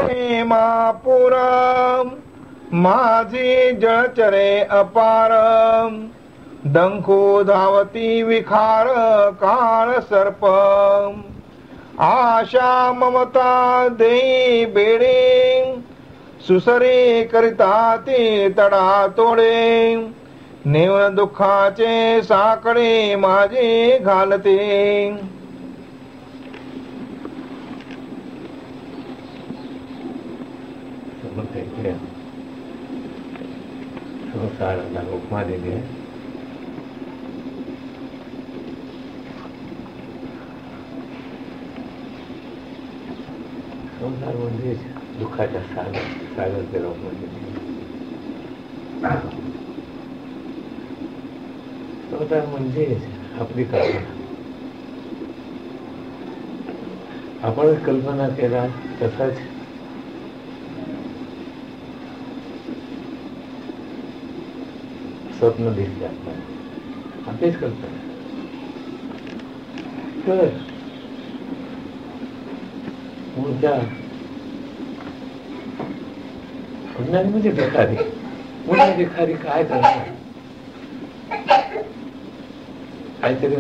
प्रेमापुरा माझी जळचरे अपार डंखो धावती विखार काळ सर्प आशा ममता देई बेडे सुसरे करिता ते तडा तोडे नेवन दुःखाचे साकडे माझे घालते संसाराला उपमा दिली आहे. संसार म्हणजे दुःखाच्या सागरचे रूप म्हणजे संसार म्हणजे आपली कल्पना. आपण कल्पना केला तसाच स्वप्न दिसते आपल्याला. आपलीच कल्पना. तर ऊर्जा उन्हाळी म्हणजे भिकारी. उन्हाळी भिकारी काय करणार? काहीतरी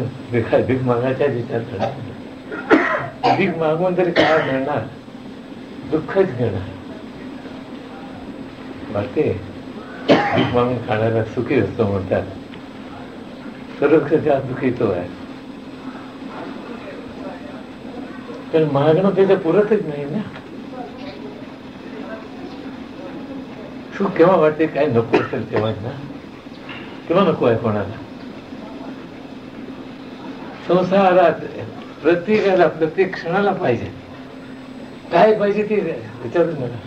भीक मागायच्या विचार करणार. भीक मागून तरी काय मिळणार? दुःखच घेणार. वाटते भीक मागून खाण्याला सुखी असतो म्हणतात. सर्वक्षात दुःखी तो आहे. पण मागणं त्याचं पुरतच नाही ना. सुख केव्हा वाटते काय नको असेल तेव्हा ना. तेव्हा नको आहे कोणाला. संसारात प्रत्येकाला प्रत्येक क्षणाला पाहिजे. काय पाहिजे ते विचारून मला.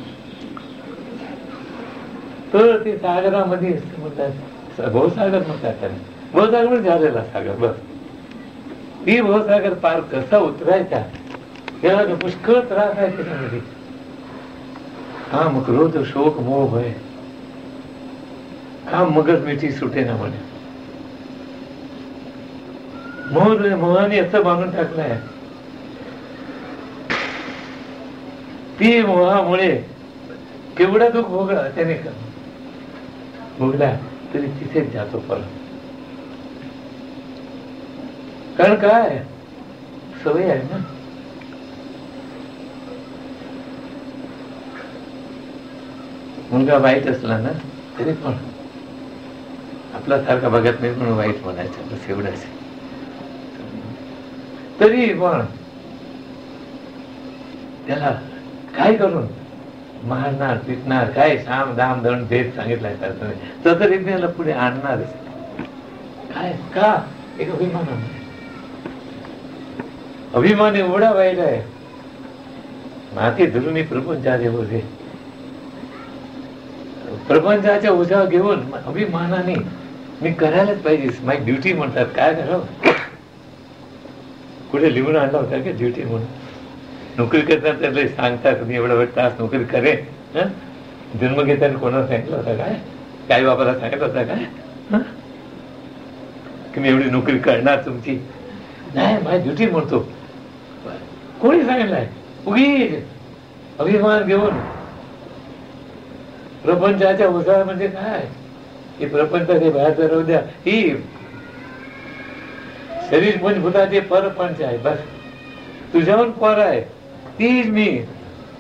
तर ते सागरामध्ये म्हणतात भवसागर म्हणतात त्याला. भवसागर झालेला सागर बस. ती भवसागर पार कसा उतरायचा त्याला पुष्कळ त्रास आहे त्याच्यामध्ये. काम क्रोध शोक मोह भय काम मगज मिठी सुटे ना म्हणे. मोहाने असं बांधून टाकलंय. ती मोहामुळे केवढा दुःख भोगला त्याने भोगला तरी तिथेच जातो परत. कारण काय सवय आहे ना. मुलगा वाईट असला ना तरी पण आपला सारखा बघत नाही म्हणून वाईट म्हणायचं बस एवढंच. तरी पण त्याला काय करून मारणार पिटणार काय साम दाम दंड भेद सांगितलाय तरी त्याला पुढे आणणारच. काय का एक अभिमान एवढा वाईट आहे. माती धरुणी प्रपंचाचे होते. प्रपंचाच्या उजा घेऊन अभिमानाने मी करायलाच पाहिजे. माझी ड्युटी म्हणतात. काय करावं कुठे लिहून आणला होता का ड्युटी म्हणून. नोकरी करताना त्याला सांगतात मी एवढा वेळ तास नोकरी करे. जन्म घेताना कोणाला सांगितलं होता काय? काय बाबाला सांगितलं होता काय की मी एवढी नोकरी करणार तुमची? नाही माझी ड्युटी म्हणतो. कोणी सांगितलंय? उगीच अभिमान घेऊन प्रपंचाच्या उसाळ म्हणजे काय ही प्रपंचाचे बाहेर राहू द्या. ही शरीर पंचभूताचे परपंच आहे. बस तुझ्यावर पर आहे तीच मी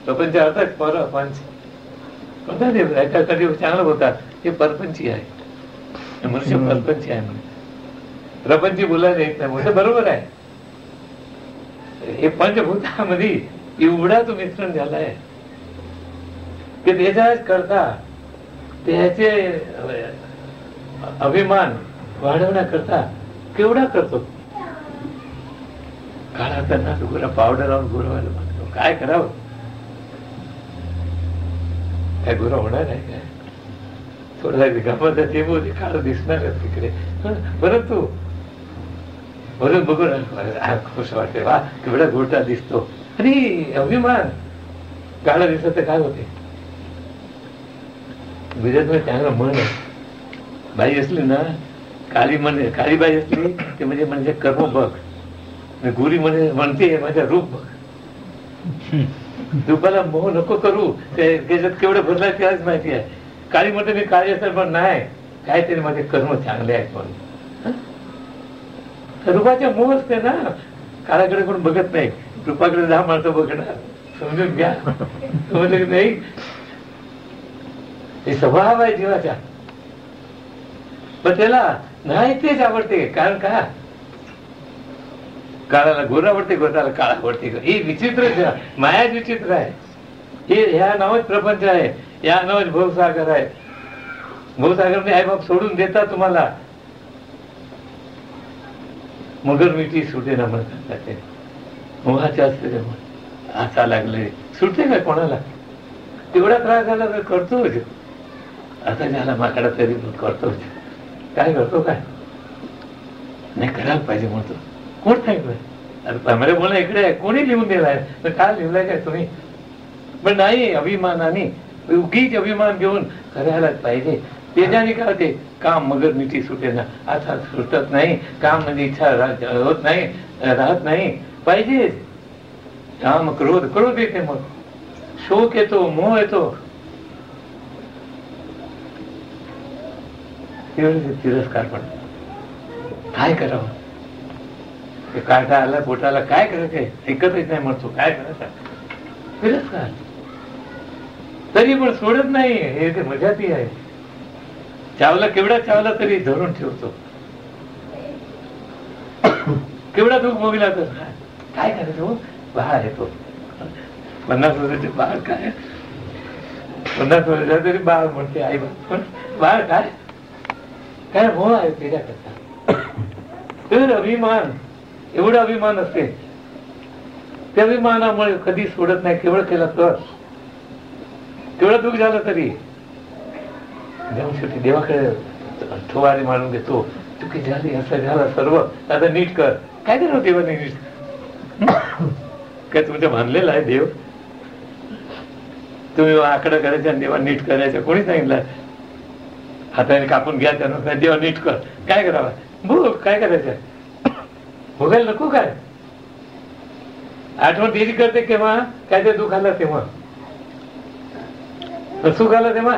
प्रपंच अर्थात परपंच म्हणतात. चांगलं होतात हे परपंची आहे. मनुष्य परपंची आहे म्हणजे प्रपंची बोलायला येत नाही म्हणजे बरोबर आहे. हे पंचभूतामध्ये एवढा तो मिश्रण झालाय की त्याच्याच करता त्याचे अभिमान वाढवण्याकरता केवढा करतो. काळा त्यांना गुरा पावडर लावून गुरवायला म्हणतो. काय करावं? काय गुरा होणार आहे काय? थोडा गमत ते बोल काळ दिसणार तिकडे. परंतु बरोबर बघून खुश वाटते. वा केवढा गोटा दिसतो. आणि अभिमान काळा दिसत काय होते. गुजरातमध्ये चांगलं म्हण आहे. बाई असली ना काळी म्हणे काळी बाई असली ते म्हणजे कर्म बघ. गुरी म्हणते माझ्या रूप बघ. रूपाला मोह नको करू. त्याच्यात केवढं भरलाय त्याच माहिती आहे. काळी म्हणते मी काळी असेल पण नाही, काहीतरी माझे कर्म चांगले आहेत म्हणून. रूपाच्या मोह असते ना. काळाकडे कोण बघत नाही, रूपाकडे 10 माणसं बघणार. समजून घ्या. समजलं की नाही. हे स्वभाव आहे जीवाचा. पण त्याला नाही तेच आवडते. कारण का काळाला गोरा आवडते, गोराला काळा आवडते. ही विचित्र मायाच विचित्र आहे. हे ह्या नावाच प्रपंच आहे, या नावाच भवसागर आहे. भवसागरने आईबाप सोडून देतात तुम्हाला. मगर मिठी सुटे ना म्हणतात ते. मोहाचे असते असा लागले सुटते काय कोणाला. तेवढा त्रास झाला तर करतो. आता झाला माकडा तरी करतो. काय करतो काय नाही करायला पाहिजे म्हणतो. कोण सांगितलं. अरे मला बोला इकडे आहे, कोणी लिहून दिलाय तर काय लिहिलंय काय तुम्ही. पण नाही, अभिमानाने उगीच अभिमान घेऊन करायलाच पाहिजे. त्याच्याने काय होते, काम मगर मिठी सुटे ना. आता सुटत नाही काम, म्हणजे इच्छा होत नाही, राहत नाही. पाहिजे काम, क्रोध क्रोध येते, मग शोक येतो, मोह येतो. तिरस्कार पण काय करावं. काटा आला पोटाला, काय करायचंय ऐकतच नाही म्हणतो. काय करायचं तिरस्कार. तरी पण सोडत नाही. हे ते मजा ती आहे. चावला केवढा चावला तरी धरून ठेवतो. केवढा दुःख भोगला तर काय करायचं. बाळ येतो 50 वर्षाचे बाळ. काय 50 वर्षाचा तरी बाळ म्हणते आई बाप. पण बाळ काय काय मोह आहे त्याच्याकरता. तर अभिमान, एवढा अभिमान असते. त्या अभिमानामुळे कधी सोडत नाही. केवळ केला तर केवढं दुःख झालं तरी जेव्हा शेवटी देवाकडे ठोवारी मारून घेतो. चुकी झाली, असं झालं सर्व, आता नीट कर. काय करावं देवाने नीट. काय तुमच्या मानलेलं आहे देव. तुम्ही आकडा करायचा आणि देवा नीट करायचं कोणी सांगितलं. हाताने कापून घ्या त्यानुसार देवा नीट कर. काय करावं भोग. काय करायचं भोगायला नको काय. आठवण त्याची करते केव्हा काय ते दुःख आलं तेव्हा, सुख आलं तेव्हा.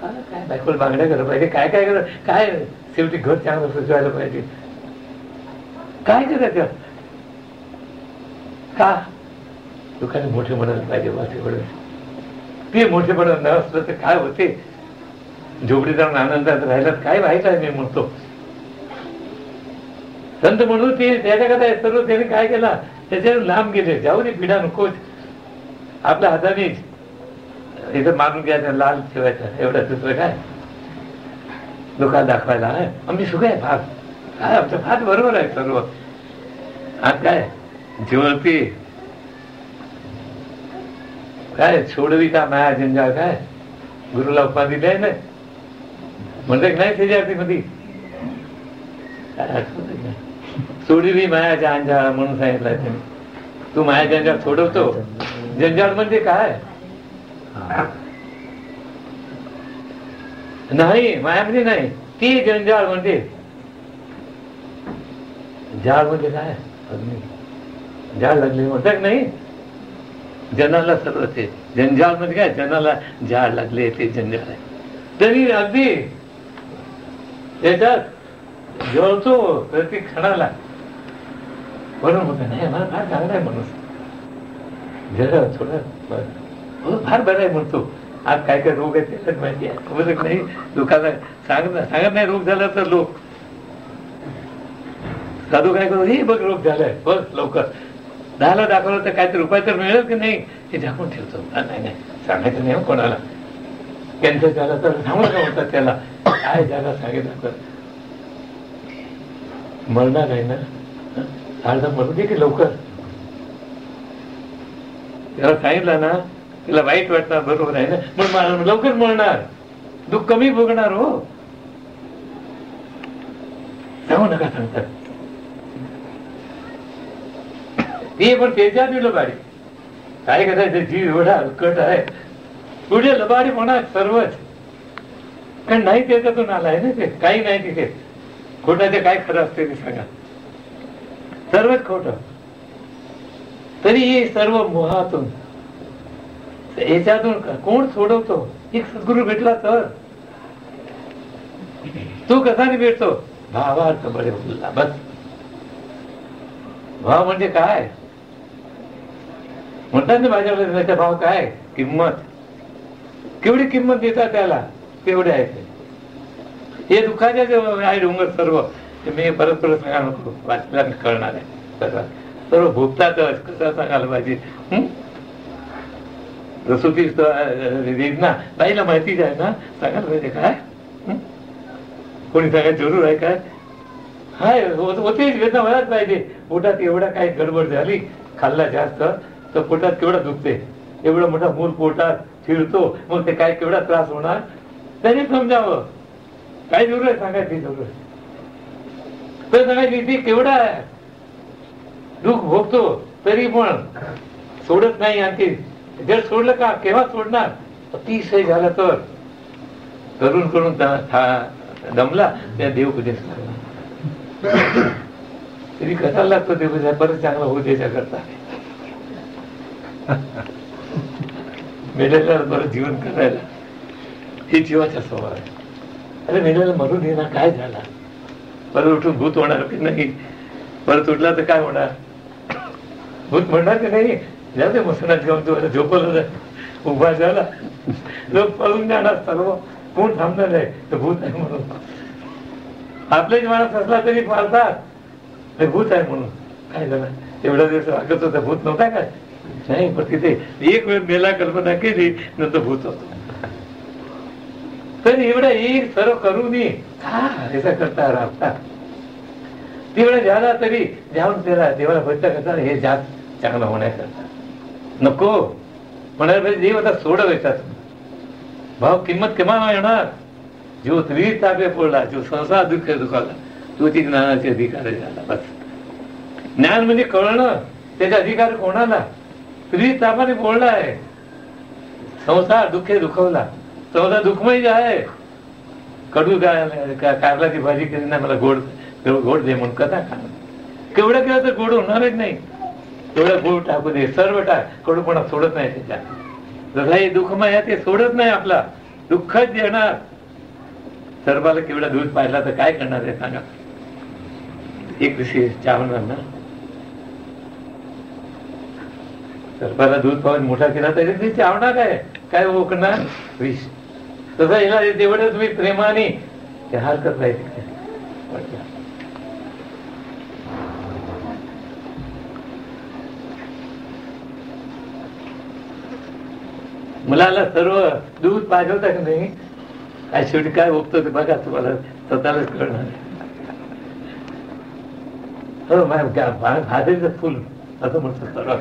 काय बायकोला बांगड्या करायला पाहिजे, काय काय करा, काय शेवटी घर चांगलं सुचवायला पाहिजे. काय करायचं का दुःखाने मोठे म्हणायला पाहिजे. बस एवढं. ते मोठे म्हणत न असलं तर काय होते. झोपडी जाऊन आनंदात राहिला काय व्हायचं आहे. मी म्हणतो संत म्हणून ते त्याच्याकडे सर्व त्याने काय केला, त्याच्यावर लांब गेले. जाऊ दे पिढा नकोच. आपल्या हाताने इथं मारून घ्यायचं, लाल ठेवायचा, एवढं दुसरं काय लोकांना दाखवायला. आमची सुख आहे भाग काय आमचं फार बरोबर आहे सर्व. आज काय जेवळती काय सोडवी का माया जंजाळ. काय गुरुला उपाधी द्याय नाही म्हणते नाही त्याच्या मध्ये काय सोडवी माया जंजाळ म्हणून सांगितलंय त्यांनी. तू माया जंजाळ सोडवतो. जंजाळ म्हणजे काय नाही, माया म्हणजे नाही, ती जंजाळ म्हणजे. जाळ म्हणजे काय अग्नी. जाळ लागली म्हणतात नाही. जनाला सर्व ते जंजाळ म्हणजे काय, जनाला झाड लागले ते जंजाळ आहे. तरी अगदी त्याच्यात जळतो प्रत्येक क्षणाला. म्हणून होत नाही मला फार चांगला आहे म्हणून जरा थोडं फार बरं आहे म्हणतो. आज काय काय रोग आहे त्यालाच माहिती आहे. समजत नाही लोकांना सांगत नाही. रोग झाला तर लोक साधू काय करू, हे बघ रोग झालाय बघ लवकर. दहाला दाखवलं तर काहीतरी उपाय तर मिळेल की नाही हे झाकून ठेवतो. नाही नाही सांगायचं नाही कोणाला. कॅन्सर झाला तर सांगू का होतात त्याला. काय झाला सांगितलं तर मरणार आहे ना. अर्धा मरू दे की लवकर. त्याला सांगितलं ना तिला वाईट वाटणार. बरोबर आहे ना. पण लवकर मरणार, दुःख कमी भोगणार. हो सांगू नका सांगतात ते. पण त्याच्या दिलं बाडी काय करायचं. जीव एवढा हलकट आहे. पुढे लबाडी म्हणा सर्वच. कारण नाही त्याच्यातून आलाय ना ते. काही नाही तिथे. खोटाचे काय खरं असते ते सांगा. सर्वच खोट. तरी हे सर्व मोहातून याच्यातून कोण सोडवतो? एक सद्गुरू भेटला तर. तू कसा नाही भेटतो? भावार्थ बळे बोलला. बस. भाव म्हणजे काय म्हणतात ना माझ्याकडे? त्याचा भाव काय? किंमत. केवढी किंमत देतात त्याला तेवढे आहे ते. हे दुःखाचे जे आहे डोंगर सर्व ते मी परत परत सांगा नको, वाचला कळणार आहे. सर्व भोगतातच. कसं सांगायला पाहिजे? रसोती वेदना बाईला माहितीच आहे ना, सांगायला पाहिजे काय? कोणी सांगायला जरूर आहे काय? हाय होतेच वेदना व्हायलाच पाहिजे. पोटात एवढा काही गडबड झाली, खाल्ला जास्त तर पोटात केवढा दुखते. एवढं मोठा मूल पोटात फिरतो, मग ते काय केवढा त्रास होणार त्याने समजावं. काय जरूर आहे सांगायची? जरूर तर सांगायची ती केवढा दुःख भोगतो तरी पण सोडत नाही. आणखी जर सोडलं का केव्हा सोडणार? अतिशय झाला तर. करून करून दमला त्या देवपूजेस लागला. तरी कसा लागतो देवपूजा? परत चांगला होऊ द्यायच्या करता मेलेला परत जीवन करायला हे जीवाचा स्वभाव आहे. अरे मेलेला मरू दे ना, काय झाला? परत उठून भूत होणार की नाही? परत उठला तर काय होणार? भूत म्हणणार की नाही? जाते मसनात घेऊन तुम्हाला झोपवलं, उभा झाला, लोक पळून जाणार सर्व. कोण थांबणार आहे? तर भूत आहे म्हणून. आपलेच माणूस असला तरी पाळतात भूत आहे म्हणून. काय झालं? एवढा दिवस वागत होता, भूत नव्हता काय? नाही, पण तिथे एक वेळ मेला कल्पना केली नंतर भूत होतो. तर एवढा एक सर्व करून याचा करता राहता तेवढा झाला तरी जाऊन त्याला देवाला भक्त करता हे जास्त चांगला होण्याकरता नको म्हणायला पाहिजे. देव आता सोडवायचा. भाव किंमत केव्हा येणार? जो त्रिविध तापे पडला, जो संसार दुःख दुखावला, तो ती ज्ञानाचे अधिकारी झाला. बस. ज्ञान म्हणजे कळणं. त्याचा अधिकार कोणाला? त्रिविध तापाने बोलला आहे. संसार दुःखे दुखवला. संसार दुःखमय आहे. कडू कारल्याची भाजी केली नाही, मला गोड गोड दे म्हणून कथा खाणं. केवढं केलं तर गोड होणारच नाही. तेवढं गोड टाकू दे, सर्व टाक, कडूपणा सोडत नाही त्याच्यात. जसं हे दुःखमय आहे ते सोडत नाही. आपला दुःखच येणार. सर्वाला केवढा दूध पाहिला तर काय करणार आहे सांगा? एक दिवशी चावणार ना, सर्वाला दूध पाहून मोठा केला तरी ते चावणार आहे. काय ओकणार? विष. तसं याला तेवढं तुम्ही प्रेमाने ते हरकत नाही. मुलाला सर्व दूध पाजवता की नाही? काय शेवटी काय बघतो ते बघा, तुम्हाला स्वतःलाच कळणार. हो भाजीचं फुल असं म्हणतो सर्व.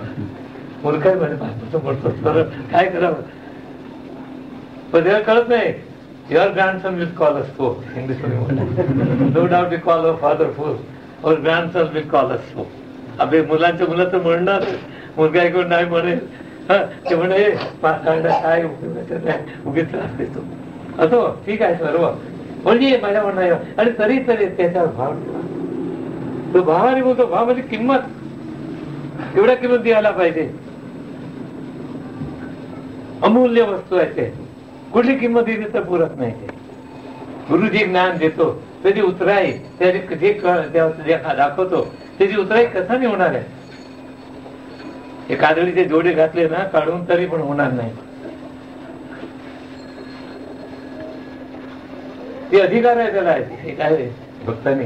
मुलगा म्हणतो सर्व काय करावं? पण त्याला कळत नाही. Your grandson will call us फो. इंग्लिश मध्ये no doubt you call our father फो, और ग्रँडसन विल कॉल अस फो. आपल्या मुलांच्या मुलं तर म्हणणार. मुलगा ऐकून नाही म्हणेल. ते म्हणे काय उगीच त्रास देतो असो. ठीक आहे सर्व म्हणजे माझ्या म्हणणं. आणि तरी त्याच्यावर भाव, तो भावाने बोलतो. भाव म्हणजे किंमत. एवढ्या किंमत द्यायला पाहिजे. अमूल्य वस्तू आहे ते. कुठली किंमत दिली तर पुरत नाही. ते गुरुजी ज्ञान देतो त्याची उतराई, त्याची जे दाखवतो त्याची उतराई कसा नाही होणार आहे? हे कादळीचे जोडे घातले ना काढून तरी पण होणार नाही. ते अधिकार आहे त्याला. हे काय भक्तांनी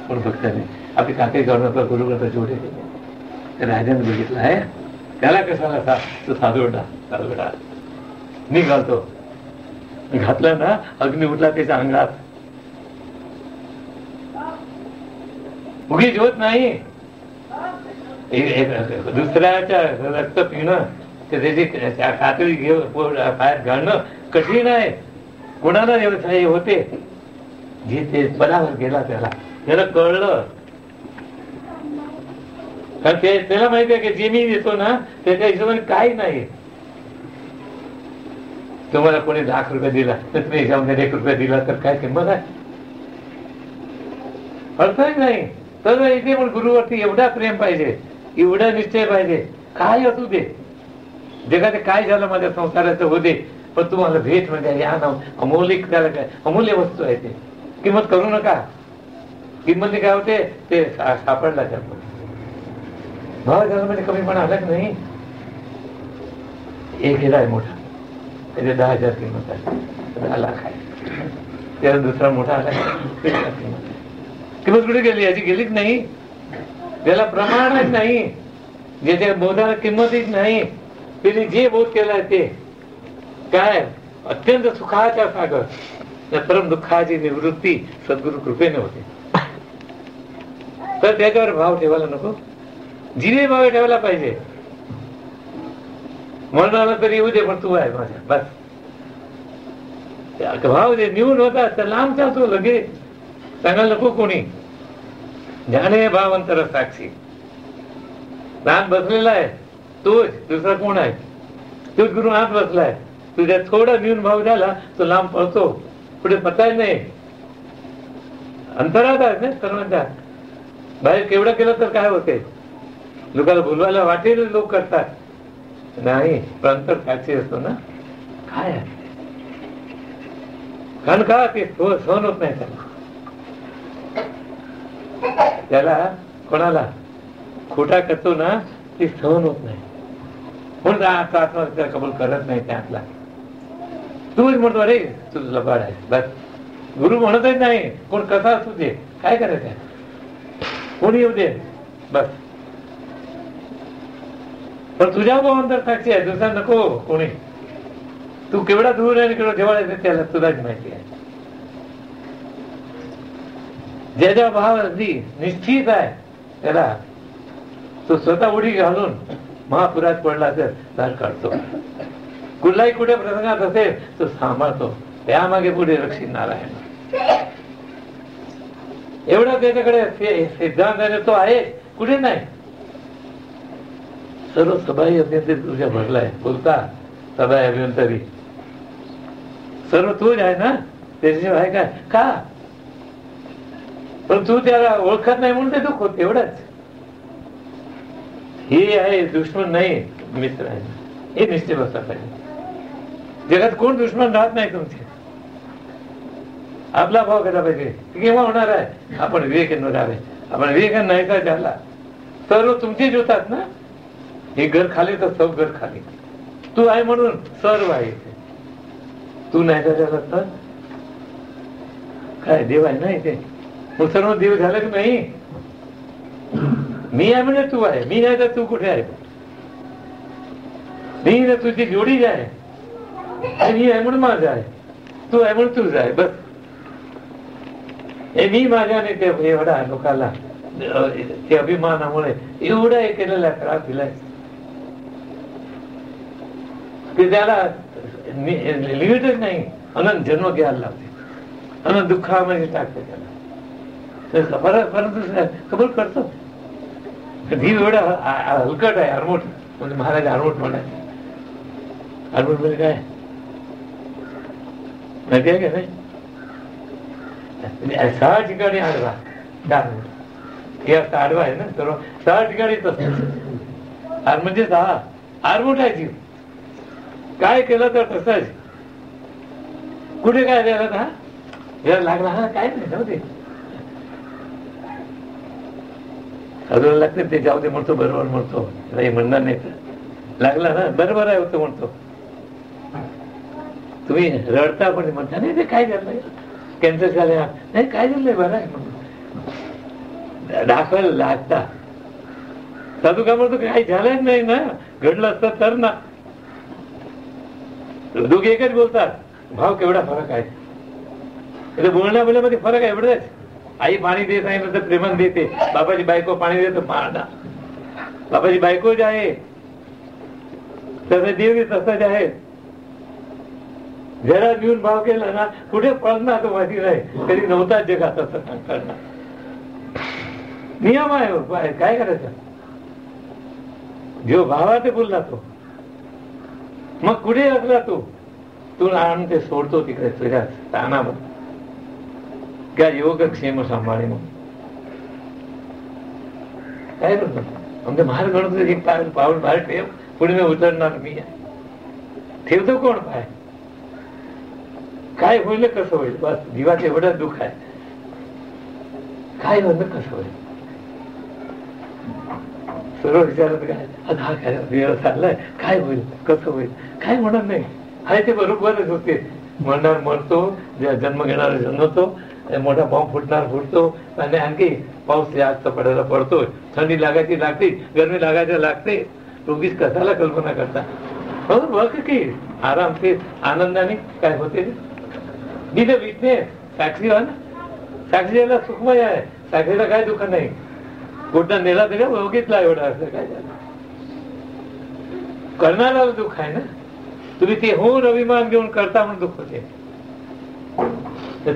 पण भक्तांनी आपली काके करून आपला गुरु करता जोडे ते राजाने बघितलं आहे. त्याला कशाला तो साधवडा मी घालतो. घातला ना अग्नी उठला त्याच्या अंगात. उगी ज्योत नाही. दुसऱ्याच्या रक्त पिणं त्याची कातळी घेऊन पायात घालणं कठीण आहे. कोणाला व्यवसाय होते? जे ते पदावर गेला त्याला कळलं. कारण त्याला माहिती आहे की जे मी देतो ना त्याच्या हिशोबाने काही नाही. तुम्हाला कोणी ₹1,00,000 दिला तर तुम्ही हिशोबाने ₹1 दिला तर काय किंमत आहे? अर्थच नाही. तर इथे पण गुरुवरती एवढा प्रेम पाहिजे, एवढा निश्चय पाहिजे. काय असू दे जगात काय झालं माझ्या संसाराचं होते, पण तुम्हाला भेट म्हणजे या नाव अमौलिक, त्याला काय अमूल्य वस्तू आहे ते, किंमत करू नका. किंमत काय होते ते सापडला त्यात. भाव झाला म्हणजे कमीपणा आला की नाही. एक हिरा आहे मोठा, त्याचे 10,000 किंमत आहे, 10 लाख आहे. त्याला दुसरा मोठा आला, किंमत कुठे गेली? याची गेलीच नाही. त्याला प्रमाणच नाही, ज्याच्या बोधाला किंमतच नाही. त्यांनी जे बोध केलाय ते काय अत्यंत सुखाच्या सागर, त्या परम दुःखाची निवृत्ती सद्गुरु कृपेने होते. तर त्याच्यावर भाव ठेवायला नको, जिरे भाव ठेवायला पाहिजे. म्हणून तरी येऊ दे, पण तू आहे माझ्या, बस. भाव जे निवून होता तर लांब चालतो लगेच, सांगायला नको कोणी. जाणे भावंतर साक्षी, लहान बसलेला आहे तोच, दुसरा कोण आहे? तोच गुरु हात बसलाय. तुझ्या थोडा न्यून भाव झाला तो लांब पळतो, पुढे पताय नाही. अंतरात आहे ना सर्वांच्या. बाहेर केवढं केलं तर काय होते? लोकांना बोलवायला वाटेल, लोक करतात. नाही, पण अंतर साक्षी असतो ना. काय आहे कारण का ते सहन होत नाही त्याला कोणाला खोटा करतो ना, ती सहन होत नाही. म्हणून आत्महत्या कबूल करत नाही त्यातला. तूच म्हणतो अरे तुझ लबाड आहे, बस. गुरु म्हणतच नाही कोण कसा असू दे, काय करायचं आहे, कोणी येऊ दे, बस. पण तुझ्या भावांतर साक्षी आहे, दुसरा नको कोणी. तू केवढा दूर आहे आणि केवढा जवळ आहे त्याला तुलाच माहिती आहे. ज्याचा भाव अगदी निश्चित आहे त्याला तो स्वतः उडी घालून महापुरात पडला तर काढतो. कुठलाही कुठे प्रसंगात असेल तो सांभाळतो. त्यामागे पुढे रक्षी नारायण. एवढा त्याच्याकडे सिद्धांत तो आहे, कुठे नाही. सर्व सभाई अभ्यंतरी तुझ्या भरलाय, बोलता सभाई अभ्यंतरी सर्व तूच आहे ना, त्याच्याशिवाय आहे काय का? पण तू त्याला ओळखत नाही म्हणून ते दुःख होत. एवढंच. हे आहे दुश्मन नाही, मित्र आहे, हे निश्चित बसला पाहिजे. जगात कोण दुश्मन राहत नाही तुमचे. आपला भाव केला पाहिजे. केव्हा होणार आहे? आपण विवेकानंद राहावे. आपण विवेकानंद नाही का झाला, सर्व तुमचेच होतात ना. हे घर खाली तर सब घर खाली. तू आहे म्हणून सर्व आहे. तू नाही का झाला तर काय देव आहे ना इथे. मग सर्व देव झालं की नाही? मी आहे म्हणजे तू आहे, मी नाही तर तू कुठे आहे? मी तर तुझी जोडी आहे. मी आहे म्हणून माझं आहे, तू आहे म्हणून तुझं आहे, बस. हे मी माझ्याने ते एवढा लोकांना ते अभिमानामुळे एवढा हे केलेला त्रास दिलाय की त्याला लिमिटच नाही. अनंत जन्म घ्यायला लावते, अनंत दुःखामध्ये टाकते त्याला. परंतु कबूल करतो. ही एवढा हलकट आहे, आरमोट. म्हणजे महाराज आरमोट म्हणायचे. आरमोट म्हणजे काय माहिती आहे का नाही? 6 ठिकाणी आडवा, हे असं आडवा आहे ना सर्व. 6 ठिकाणी तसं आर म्हणजे 6 आरमोट आहे जीव. काय केलं तर तसंच. कुठे काय द्यायला ना याला लागला, हा काय नाही नव्हते अजून लागते ते जाऊ दे म्हणतो, बरोबर म्हणतो, हे म्हणणार नाही तर लागला ना बरोबर आहे होतं म्हणतो. तुम्ही रडता पण म्हणता नाही ते काय झालं, कॅन्सर झाले, नाही काय झालंय, बरं आहे म्हणून दाखवायला लागता. साधू का म्हणतो काही झालंच नाही ना, घडलं असतं तर ना. दोघे एकच बोलतात. भाव केवढा फरक आहे. बोलण्या बोलण्यामध्ये फरक आहे एवढंच. आई पाणी देत आहे तर प्रेमान देते. बाबाची बायको पाणी देत मारणार. बाबाची बायको जे आहे तसं देव तसंच आहे. जरा घेऊन भाव केला ना कुठे पळणार तो माहिती नाही. कधी नव्हता जगात असं करणार. नियम आहे, काय करायचं. जो भावात बोलला तो मग कुठे असला तू आणून ते सोडतो तिकडे तुझ्या स्थानावर. क्या योगक्षेम सांभाळे मग काय करतो. आमच्या महाराज म्हणतो एक पाऊल बाहेर ठेव, पुढे मी उतरणार मी आहे. ठेवतो कोण पाय? काय होईल कसं होईल? बस जीवाचं एवढं दुःख आहे. काय होईल कसं होईल? सर्व विचारत काय आता हा काय वेळ चाललाय, काय होईल कसं होईल काय म्हणत नाही. आहे ते बरोबरच होते. म्हणणार मरतो, जन्म घेणारा जन्मतो, मोठा बॉम्ब फुटणार फुटतो, आणि आणखी पाऊस जास्त पडायला पडतोय, थंडी लागायची लागते, गरमी लागायची लागते. रोगीच कशाला कल्पना करता? हो बघ की आराम ते आनंदाने काय होते. दिलं विटनेस साक्षी हो ना, साक्षीला सुखमय आहे. साक्षीला काय दुःख नाही. गोटा नेला तर का बघितला एवढा असं काय झालं. करणारा दुःख आहे ना. तुम्ही ते होऊन अभिमान घेऊन करता म्हणून दुःख होते.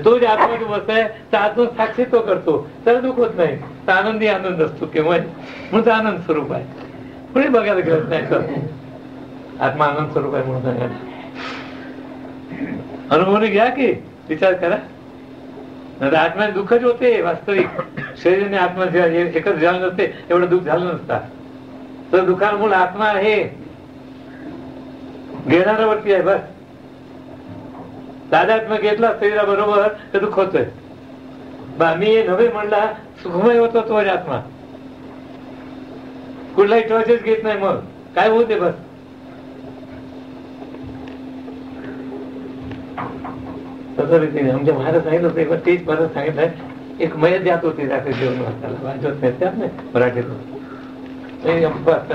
तो जे आत्म्यात बसताय तर आत्म साक्षी तो करतो तर दुःख होत नाही. तर आनंदी आनंद असतो केव्हा, म्हणून आनंद स्वरूप आहे. कुणी बघायला गेलं नाही करतो. आत्मा आनंद स्वरूप आहे म्हणून सांगा. अनुभवून घ्या की विचार करा. आत्म्यात दुःखच होते वास्तविक. शरीराने आत्मा एकच झालं नसते, एवढं दुःख झालं नसता. तर दुःखाला मूळ आत्मा आहे, घेणाऱ्यावरती आहे. बस तादात्म्य घेतला शरीराबरोबर तर दुःख होतोय. मी नव्हे म्हणला सुखमय होतो तो आत्मा. कुठलाही चॉईसच घेत नाही. मग काय होते बस. तसं रीतीने आमच्या महाराज सांगितलं होतं. पण तेच परत सांगितलंय. एक मयत जात होते रात्री जेवण वाजताला वाजवत नाही त्यात नाही मराठीतून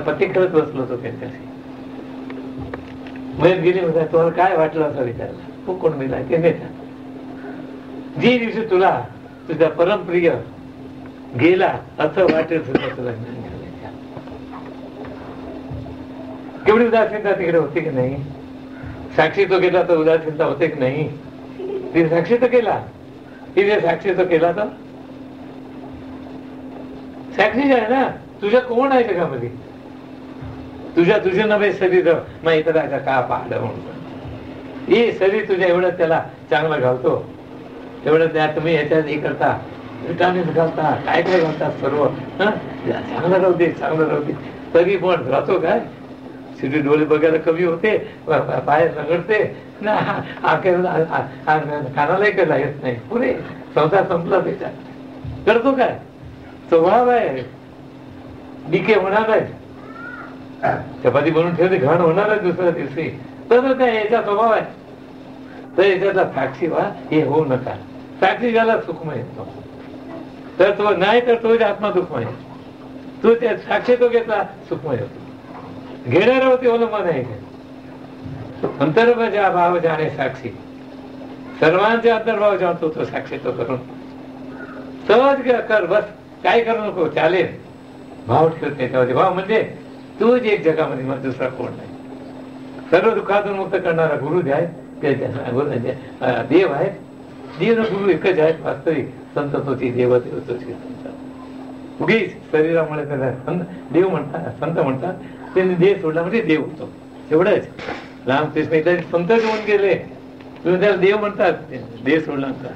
पत्ती करत बसलो होतो त्यांच्याशी. मयत गेली म्हणतात तुम्हाला काय वाटलं असं विचारलं. तू कोण मिळाला ते नेता. जी दिवशी तुला तुझा परमप्रिय गेला असं वाटेल सुद्धा तुला ज्ञान घालायच्या. केवढी उदासीनता तिकडे होती की नाही. साक्षी तो गेला तर उदासीनता होते की नाही. तिने साक्षी तर केला. तिने साक्षी तर केला तर साक्षी आहे ना. तुझ्या कोण आहे जगामध्ये. तुझ्या नव्हे शरीर मग इतराचा का पाहड म्हणतो. हे शरीर तुझ्या एवढं त्याला चांगलं घालतो. एवढं त्या तुम्ही ह्याच्यात हे करता विटामिन्स घालता काय काय घालतात सर्व. चांगलं राहू दे चांगलं राहू दे. तरी पण राहतो काय. शरीर डोळे बघायला कमी होते, पाय रगडते ना, कानालाही केला येत नाही. पुरे संसार संपला त्याच्या. करतो काय. स्वभाव आहे. डिके होणार आहे. चपाती बनवून ठेवते घाण होणार आहे दुसऱ्या दिवशी. तर काय याचा स्वभाव आहे. तर याच्यातला साक्षी व्हा. हे होऊ नका. साक्षी ज्याला सुखमय येतो तर तो नाही तर तो आत्मा दुःखमय. तो त्या साक्षी तो घेतला सुखमय होतो. घेणाऱ्यावरती अवलंबन आहे. अंतर्भाव भाव जाणे साक्षी. सर्वांचे अंतर्भाव जाणतो तो साक्षी तो करून. सहज कर बस. काय करू नको चालेल. भाव ठेवत त्याच्यावरती. भाव म्हणजे तूच एक जगामध्ये मग दुसरा कोण नाही. सर्व दुःखातून मुक्त करणारा गुरु जे आहे देव आहे. देव गुरु एकच आहेत वास्तविक. संत तोची देव देव तोची संत. उगीच शरीरामुळे त्याला देव म्हणतात संत म्हणतात. त्यांनी देह सोडला म्हणजे देव होतो एवढंच. रामकृष्ण इथे संत होऊन गेले त्याला देव म्हणतात. देह सोडला म्हणतात.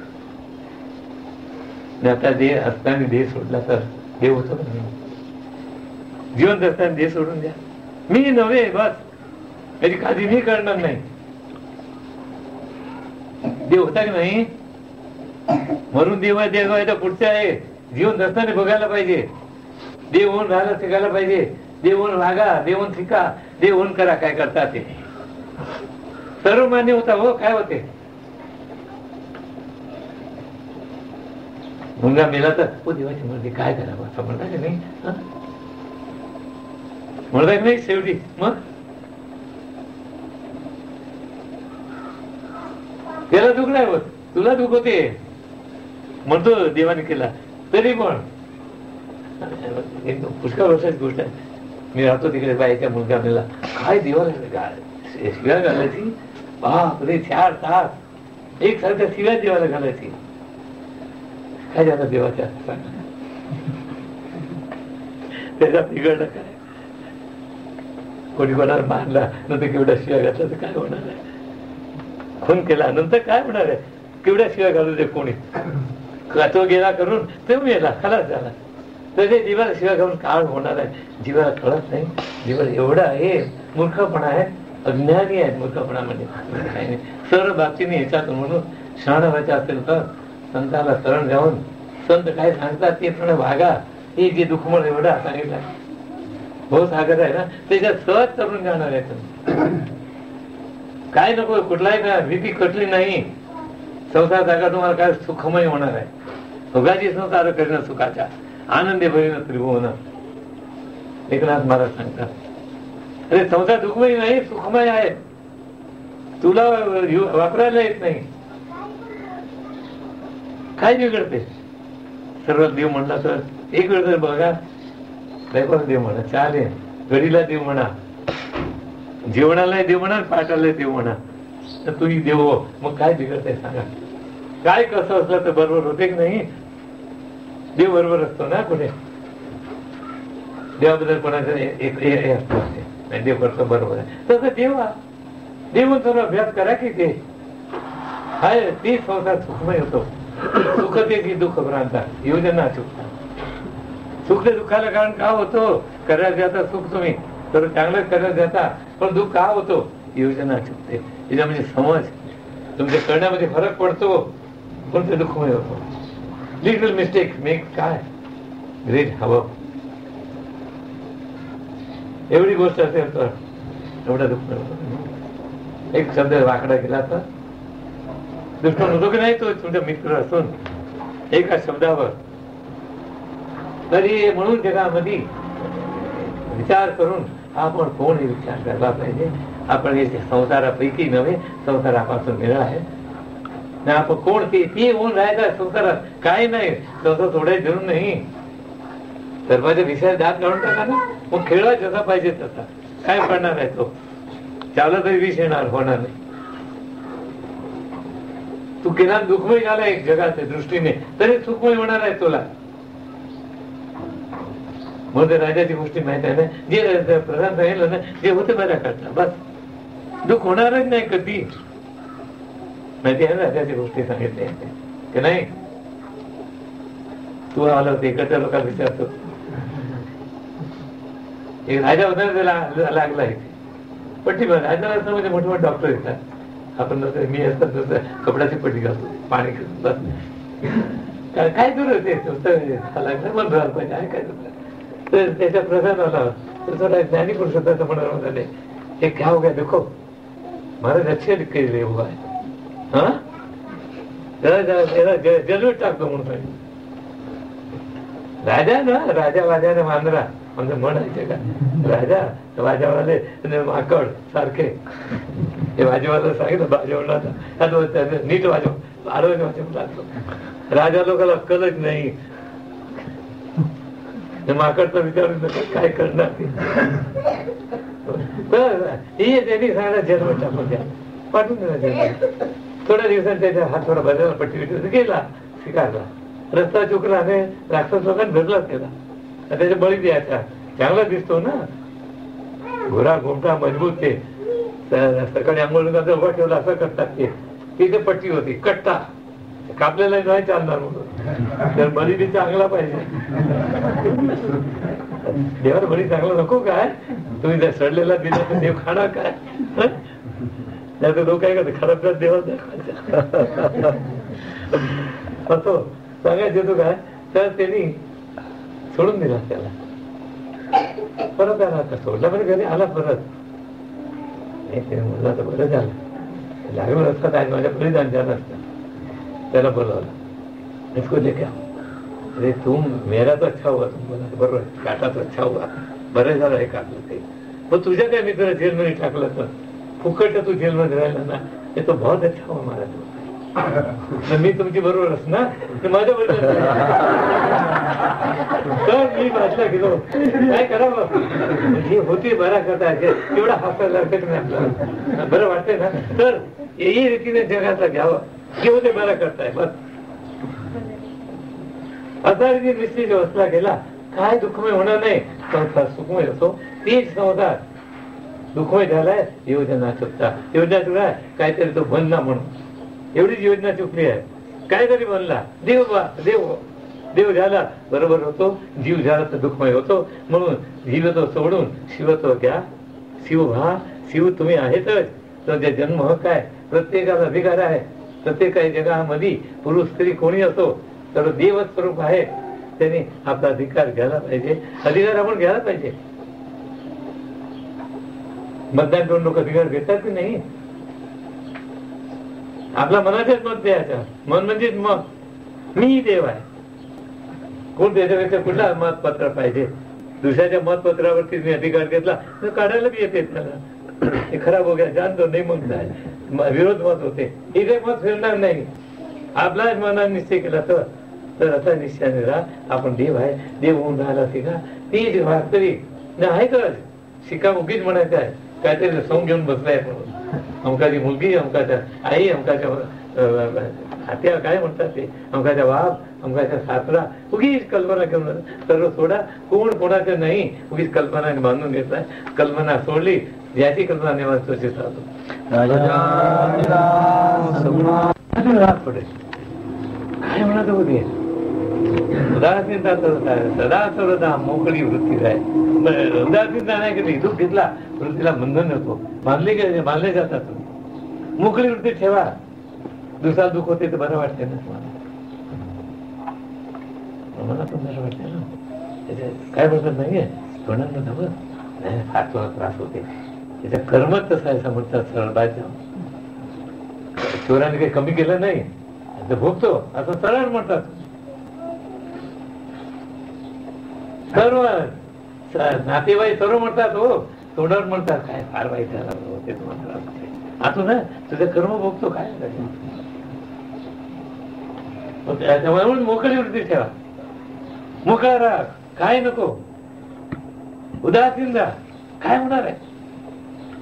आता देह असताना देह सोडला तर देव होतो ना. जिवंत असताना देह सोडून द्या. मी नव्हे बस. त्याची काळजी मी करणार नाही. देव होता की नाही. म्हणून देव आहे देव आहे तर पुढचा आहे. जीवन असताना बघायला पाहिजे. देव होऊन राहायला शिकायला पाहिजे. देव होऊन वागा. देव होऊन शिका. देव होऊन करा काय करता ते. सर्व मान्य होता हो. काय होते मुलगा मेला तर हो देवाची मर्जी काय करावं असं म्हणता की नाही. म्हणता की नाही शेवटी. मग त्याला दुःख नाही होत. तुला दुःख होते म्हणतो देवाने केला तरी पण. पुष्कळ वर्षाची गोष्ट आहे. मी राहतो तिकडे बाईच्या मुलगा मेला. काय देवाला शिव्या घालायची. बापरे 4 तास एक सारख्या शिव्या देवाला घालायची. काय झालं देवाच्या त्याचा बिघडलं काय. कोणी कोणाला मारला नंतर केवढ्या शिव्या घातल्या तर काय होणार आहे. खून केला नंतर काय होणार आहे. केवढ्या शिव्या घालू दे कोणी. तो गेला करून तो मेला खलास झाला. तर ते जीवाला शिवाय घालून काळ होणार आहे. जीवाला कळत नाही. जीवाला एवढं आहे मूर्खपणा आहे, अज्ञानी आहे मूर्खपणा म्हणजे. काही नाही, सरळ बाबतीने याच्यातून. म्हणून शहाणा व्हायचं असेल तर संताला शरण जाऊन संत काय सांगतात ते पण वागा. हे जे दुःखमळ एवढा सांगितलं हो सागर आहे ना, त्याच्यात सहज तरुण जाणार आहे. काय नको, कुठलाही ना भीती कटली नाही. संसार जागा तुम्हाला काय सुखमय होणार आहे. सुखाची संसार करणं सुखाच्या आनंदे भरीन त्रिभुवन. एकनाथ महाराज सांगतात, अरे संसार दुःखमय नाही, सुखमय आहे. तुला वापरायला येत नाही, काय बिघडते. सर्व देव म्हणला तर एक वेळ तर बघा, बायकोला देव म्हणा, चालेल, घडीला देव म्हणा, जेवणाला देव म्हणा, पाठाला देव म्हणा, तर तुम्ही देव हो. मग काय बिघडतंय सांगा. काय कसं असलं तर बरोबर होते की नाही. देव बरोबर असतो ना कुठे. देवाबद्दल कोणाचं असतो, देव करतो बरोबर आहे. तसं देवा देऊन सर्व अभ्यास करा की ते हाय ती संसार सुखमय होतो. सुख ते की दुःख भ्रांता योजना चुकता. सुख ते दुःखाला कारण का होतो. करायला जाता सुख तुम्ही तर चांगलं करायला जाता, पण दुःख का होतो. योजना चुकते. त्याच्या म्हणजे समज तुमच्या करण्यामध्ये फरक पडतो, पण ते दुःखमय होतो. लिटल मिस्टेक मेक काय ग्रेट हवं. एवढी गोष्ट असेल तर एवढा दुःख होतो. एक शब्द वाकडा गेला तर दुष्पण होतो की नाही. तो तुमचा मित्र असून एका शब्दावर तरी. म्हणून जगामध्ये विचार करून आपण कोण हे विचार करायला पाहिजे. आपण हे संसारापैकी नव्हे, संसारापासून वेगळा आहे ना. आपण कोण ते होऊन राहायचा संसारात. काय नाही, संसार सोडायची जरूर नाही. सर्वांच्या विषयात दात काढून टाका ना. मग खेळवा जसा पाहिजे तसा. काय पडणार आहे तो. चालला तरी विष येणार, होणार नाही. तू केला दुःखमय झाला एक जगाच्या दृष्टीने, तरी सुखमय होणार आहे तुला. मग राजाची गोष्टी माहित आहे ना, जे प्रधान सांगितलं ना, जे होते बऱ्या करता बस. दुःख होणारच नाही कधी. माहिती आहे ना राजाची गोष्टी सांगितल्या की नाही. तू आला होता एकाच्या लोकांना विचारतो. एक राजा होता त्याला लागला इथे पट्टी. राजा असं म्हणजे मोठे मोठे डॉक्टर येतात. आपण मी असतात जसं कपड्याची पट्टी घालतो, पाणी बस. काय दूर होते लागलं मग धुवायला पाहिजे आहे काय. तर त्याच्या प्रधान आला तर थोडा ज्ञानी पुरुष होता. म्हणून झाले हे क्या हो गया देखो महाराज अच्छे लिख के हुआ है. हा त्याला जलूट टाकतो म्हणून पाहिजे. राजा ना राजा वाजाने मांजरा म्हणजे म्हणायचे का. राजा वाजावाले माकड सारखे. हे वाजेवाला सांगितलं भाजवला नीट वाजव आडवणे वाजवू लागलो. राजा लोकांना अक्कलच नाही. माकडचा विचारून काय करणार ते. त्यांनी सांगा जन्म टाकून द्या, पाठवून दिला जन्म. थोड्या दिवसांनी त्याच्या हात थोडा बदलला, पट्टी बिट्टी गेला शिकारला. रस्ता चुकला आणि राक्षस लोकांनी धरलाच त्याला. त्याच्या बळी द्यायचा. चांगला दिसतो ना, घोडा घोमटा मजबूत. ते सकाळी आंघोळ उभा ठेवला असं करतात ते. तिथे पट्टी होती कट्टा. कापलेला नाही चालणार म्हणून. तर बळी बी चांगला पाहिजे. देवाला बळी चांगला नको काय. तुम्ही जर सडलेला दिला तर देव खाणार काय. नाही तर लोक काय करते खराब देवा दाखवायचा असो सांगायचं येतो काय. तर त्यांनी सोडून दिला त्याला. परत आला आता सोडला पण घरी आला परत. म्हणलं तर बरं झालं. लागलं असतात आज माझ्या बलिदान झालं असतं. त्याला बोलावलं. इसको लेके आओ. अरे तुम मेरा तो अच्छा हुआ. तुम बोला बरोबर काटा तो अच्छा हुआ. बरं झालं हे काढलं ते. पण तुझ्या काय मित्र जेलमध्ये टाकलं तर फुकट तू जेलमध्ये राहिला ना. हे तो बहुत अच्छा हुआ मला. तो मी तुमची बरोबर असणार ते माझ्या बरोबर. तर मी वाचला गेलो काय करावं. जी होती बरा करता तेवढा हासायला लागत नाही आपल्याला. बरं वाटतंय ना. तर यही रीतीने जगाचा घ्यावं. जे होते बरा करताय बस. असा निश्चित व्यवस्था केला काय दुःखमय होणार नाही. संसार सुखमय होतो. तीच संसार दुःखमय झालाय. योजना चुकता. योजना चुकला काहीतरी तो बनला म्हणून. एवढीच योजना चुकली आहे. काहीतरी बनला. देव देव देव झाला बरोबर होतो. जीव झाला तर दुःखमय होतो. म्हणून जीवत्व सोडून शिवत्व घ्या. शिव व्हा. शिव तुम्ही आहेतच. तुमचा जन्म हक्क आहे, प्रत्येकाला अधिकार आहे. प्रत्येक जगामध्ये पुरुष स्त्री कोणी असो तर देवच स्वरूप आहे. त्यांनी आपला अधिकार घ्यायला पाहिजे. अधिकार आपण घ्यायला पाहिजे. मतदान करून लोक अधिकार घेतात की नाही? आपला मनाच्याच मत द्यायचा. मन म्हणजेच मत. मी देव आहे. कोण त्याच्यापेक्षा कुठला मतपत्र पाहिजे? दुसऱ्याच्या मतपत्रावरती मी अधिकार घेतला तर काढायला बी येते त्याला. हे खराब हो गया जाणतो नाही मग काय विरोध मत होते. हे काही मत फिरणार नाही. आपलाच मनाने निश्चय केला तर आता निश्चयाने राहा आपण देव आहे. देव होऊन राहिला शिका. ती वास्तविक आहे का शिका मुगीच म्हणायचं आहे. काहीतरी सोंग घेऊन बसलाय म्हणून. अमकाची मुलगी, अमकाच्या आई, अमकाच्या हात्या काय म्हणतात ते, अमकाच्या बाप, अमकाच्या सासरा, उगीच कल्पना घेऊन सर्व सोडा. कोण कोणाचं नाही. उगीच कल्पना बांधून घेतलाय. कल्पना सोडली ज्याची कल्पना निर्माण तोची राहतो. काय म्हणत होते सदा सर्वदा मोकळी वृत्ती आहे. उदासीनता नाही कधी दुःख घेतला वृत्तीला बंधन नको. मानले जातात. मोकळी वृत्ती ठेवा. दुसरा दुःख होते तर बरं वाटते ना तुम्हाला. मला पण बरं वाटते ना. त्याच्यात काय म्हणतात नाहीये तोंडांना नव्हतं नाही फार तुला त्रास होते. त्याच्या कर्मच तसं आहे समजतात. सरळ बायचा चोराने काही कमी केलं नाही तर भोगतो असं सरळ म्हणतात. सर्व नातेवाईक सर्व म्हणतात हो तोंडावर म्हणतात काय फार वाईट झाला ते तुम्हाला आतून ना तुझं कर्म भोगतो काय त्याच्यामुळे मोकळी वृत्ती ठेवा. मोकळा राहा. काय नको उदासीन राहा. काय होणार आहे?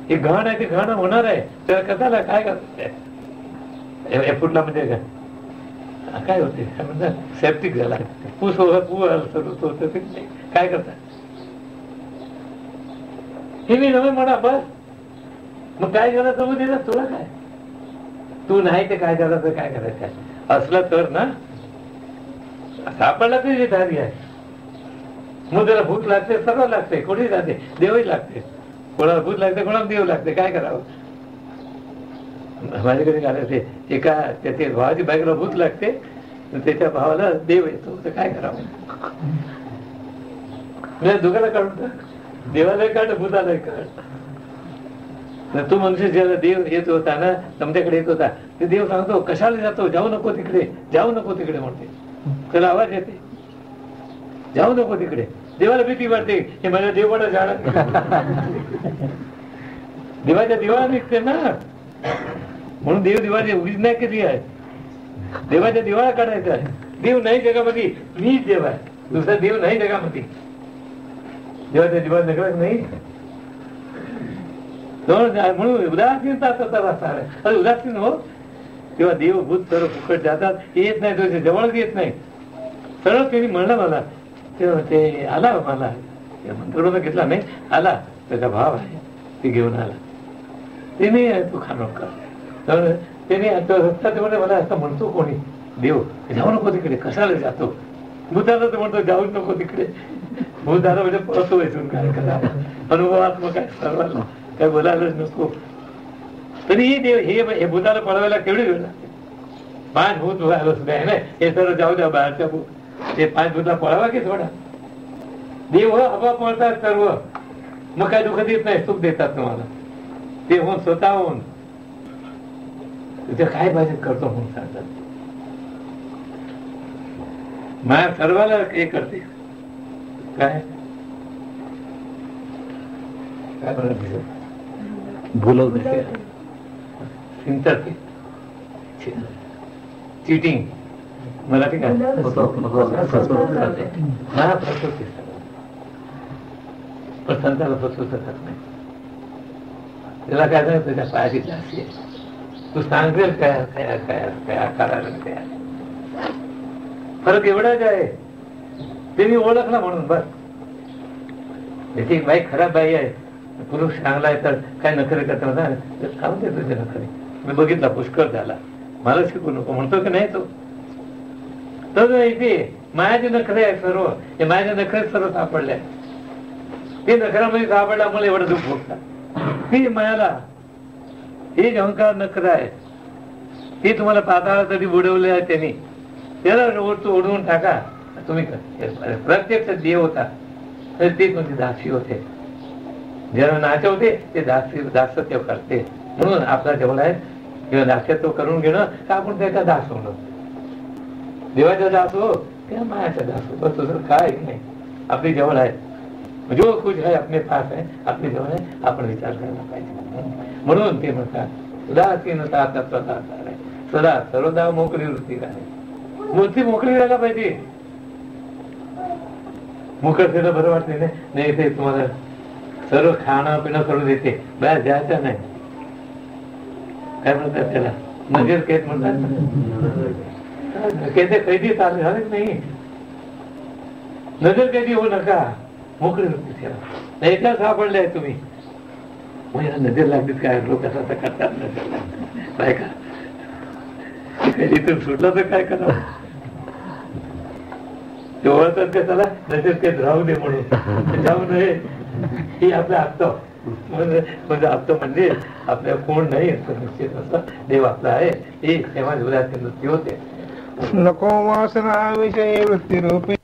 हे घाण आहे ते घाण होणार आहे. तर कशाला काय करत फुटला म्हणजे काय होते काय म्हणतात सेप्टिक झाला काय करतात हे मी नव्हे म्हणा बस. मग काय झालं समज येणार तुला काय? तू नाही ते काय झालं तर काय करायचं असलं तर ना सापडला तरी धारी आहे. मग त्याला भूक लागते सर्व लागते. कोणी जाते देवही लागते. कोणाला भूक लागते कोणाला देव लागते. काय करावं? माझ्याकडे काय ते एका त्याच्या भावाची बायकोला भूक लागते त्याच्या भावाला देव येतो तर काय करावं? दोघांना काढून टाक. देवाला काढ भूताला काढ. तू मनुष्य ज्याला देव येत होता ना तुमच्याकडे येत होता ते देव सांगतो कशाला जातो जाऊ नको तिकडे जाऊ नको तिकडे म्हणते. त्याला आवाज येते जाऊ नको तिकडे. देवाला भीती वाटते हे माझ्या देवाला जाणार देवाच्या दिवा निघते ना म्हणून देव दिवाची उगीच नाही केली आहे. देवाच्या दिवाळा काढायचा आहे. देव नाही जगामध्ये मीच देव आहे. दुसरा देव नाही जगामध्ये. देवाच्या दिवा जगात नाही म्हणून उदासीनता असणार आहे. उदासीन हो तेव्हा देव भूत सर्व फुकट जातात. येत नाही तुझ्या जवळच येत नाही. सरळ त्यांनी म्हणलं मला तेव्हा ते आला मला मंत्र घेतला नाही आला त्याचा भाव आहे ते घेऊन आला. ते नाही तू खानोकर तर त्याने रस्ता तेवढे मला असं म्हणतो कोणी देव जाऊ नको तिकडे कशाला जातो. भूताला तर म्हणतो जाऊ नको तिकडे. भूताला म्हणजे पळतो वेचून काय करा अनुभवात्मक आहे सर्वांना काय बोलायलाच नको. तरीही देव हे भूताला पळवायला केवढी वेळ लागते. 5 भूत व्हायला सुद्धा आहे ना हे सर्व जाऊ द्या बाहेरच्या भूत. ते 5 भूतला पळावा की थोडा. देव हवा पळतात सर्व. मग काय दुःख देत नाही सुख देतात तुम्हाला. ते होऊन स्वतः होऊन तुझं काय पाहिजे करतो म्हणून सांगतात. माया सर्वाला हे करते काय काय म्हणत भुलवते चिटिंग मराठी काय पण संताला फसवू शकत नाही. त्याला काय झालं त्याच्या पायाची जास्ती आहे. तू सांगेल काय काय काय काय करायला काय फरक एवढाच आहे. ते मी ओळखला म्हणून बस. त्याची बाई खराब बाई आहे पुरुष चांगला आहे तर काय नखरे करता खाऊन देतो ते नखरे. मी बघितला पुष्कळ झाला. मला शिकू नको म्हणतो की नाही तो तर इथे मायाचे नखरे आहे सर्व. हे मायाचे नखरे सर्व सापडले. ते नखरामध्ये सापडल्यामुळे एवढं दुःख भोगतात. ही मायाला हे अहंकार नखर आहे, हे तुम्हाला पाताळासाठी बुडवले आहे त्यांनी. त्याला ओढवून टाका. तुम्ही प्रत्यक्ष देव होता तर ते कोणते दासी होते, ज्याला नाचवते ते दासत्व करते. म्हणून आपला जवळ आहे किंवा दासत्व करून घेणं का आपण त्याचा दास होणं. देवाचा दास हो किंवा मायाचा दास हो, बस दुसरं काय नाही. आपली जवळ आहे, जो खुश आहे अपने पास आहे, आपली जवळ आहे, आपण विचार करायला पाहिजे. म्हणून ते म्हणतात उदासीनता तत्वता आहे, सदा सर्वदा मोकळी वृत्ती आहे. मूर्ती मोकळी व्हायला पाहिजे. मोकळ केलं बरं वाटते नाही ते तुम्हाला सर्व खाणं पिणं करून देते, बाहेर द्यायचं नाही. काय म्हणतात त्याला, नजर कैद म्हणतात. कैदी झालेच नाही. नजर कैदी होऊ नका, मोकळी वृत्ती ठेवा. नाही का सापडले तुम्ही म्हणजे नजर लागलीच काय लोक असं करतात. नजर लागली काय का कैदीतून सुटलं तर काय करावं. ते ओळखतात का त्याला नजर कैद राहू दे म्हणून जाऊ नये. ही आपलं आत्ता म्हणजे आत्ता म्हणजे आपल्या कोण नाही निश्चित असं देव आपला आहे. हे तेव्हा उदासीन वृत्ती होते. नको वासना विषय वृत्ती रूपी